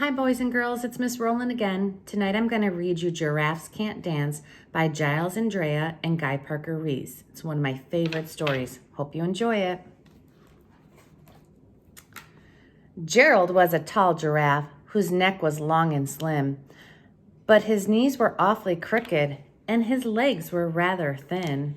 Hi, boys and girls. It's Miss Rowland again. Tonight I'm going to read you Giraffes Can't Dance by Giles Andrea and Guy Parker Reese. It's one of my favorite stories. Hope you enjoy it. Gerald was a tall giraffe whose neck was long and slim, but his knees were awfully crooked and his legs were rather thin.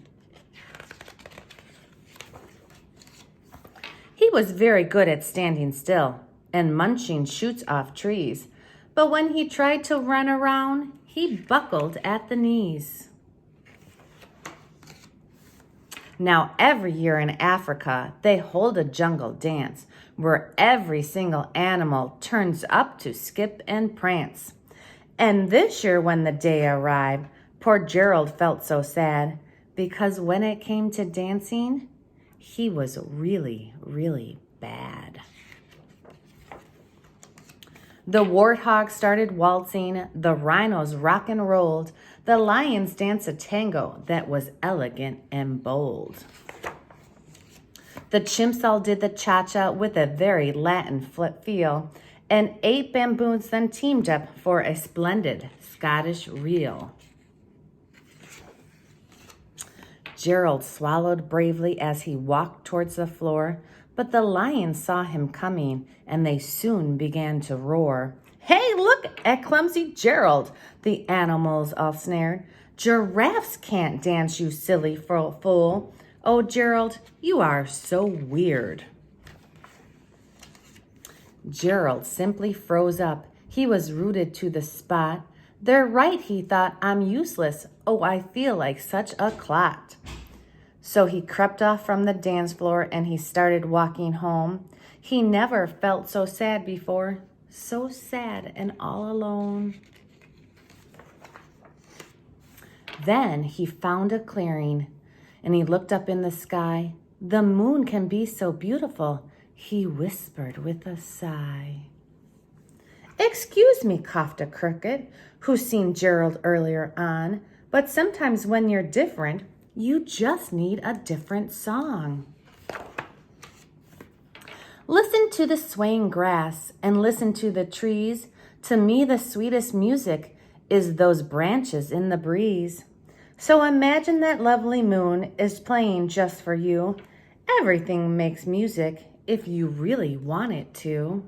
He was very good at standing still and munching shoots off trees, but when he tried to run around, he buckled at the knees. Now, every year in Africa, they hold a jungle dance where every single animal turns up to skip and prance. And this year when the day arrived, poor Gerald felt so sad because when it came to dancing, he was really, really bad. The warthog started waltzing, the rhinos rock and rolled, the lions danced a tango that was elegant and bold. The chimps all did the cha-cha with a very Latin feel, and 8 baboons then teamed up for a splendid Scottish reel. Gerald swallowed bravely as he walked towards the floor, but the lions saw him coming, and they soon began to roar. "Hey, look at clumsy Gerald," the animals all snared. "Giraffes can't dance, you silly fool. Oh, Gerald, you are so weird." Gerald simply froze up. He was rooted to the spot. "They're right," he thought. "I'm useless. Oh, I feel like such a clot." So he crept off from the dance floor and he started walking home. He never felt so sad before, so sad and all alone. Then he found a clearing and he looked up in the sky. "The moon can be so beautiful," he whispered with a sigh. "Excuse me," coughed a cricket who seen Gerald earlier on, "but sometimes when you're different, you just need a different song." Listen to the swaying grass and listen to the trees. To me, the sweetest music is those branches in the breeze. So imagine that lovely moon is playing just for you. Everything makes music if you really want it to.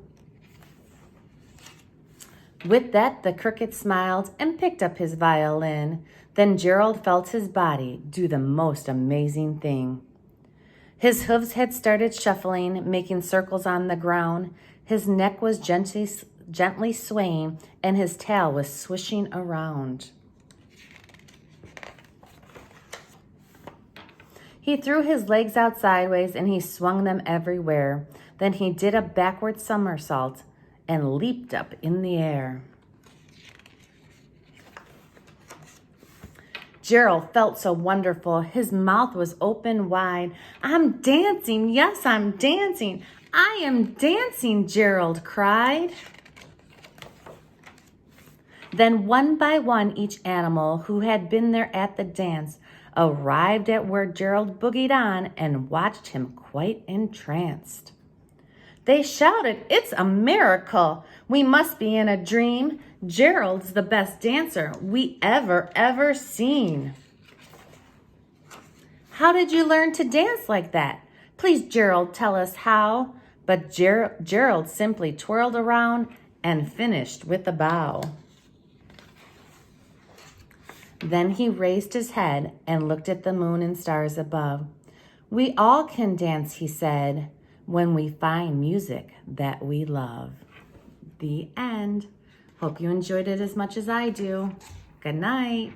With that, the cricket smiled and picked up his violin. Then Gerald felt his body do the most amazing thing. His hooves had started shuffling, making circles on the ground. His neck was gently swaying, and his tail was swishing around. He threw his legs out sideways, and he swung them everywhere. Then he did a backward somersault and leaped up in the air. Gerald felt so wonderful. His mouth was open wide. "I'm dancing. Yes, I'm dancing. I am dancing," Gerald cried. Then one by one, each animal who had been there at the dance arrived at where Gerald boogied on and watched him quite entranced. They shouted, "It's a miracle. We must be in a dream. Gerald's the best dancer we ever seen." "How did you learn to dance like that? Please, Gerald, tell us how." But Gerald simply twirled around and finished with a bow. Then he raised his head and looked at the moon and stars above. "We all can dance," he said, "when we find music that we love." The end. Hope you enjoyed it as much as I do. Good night.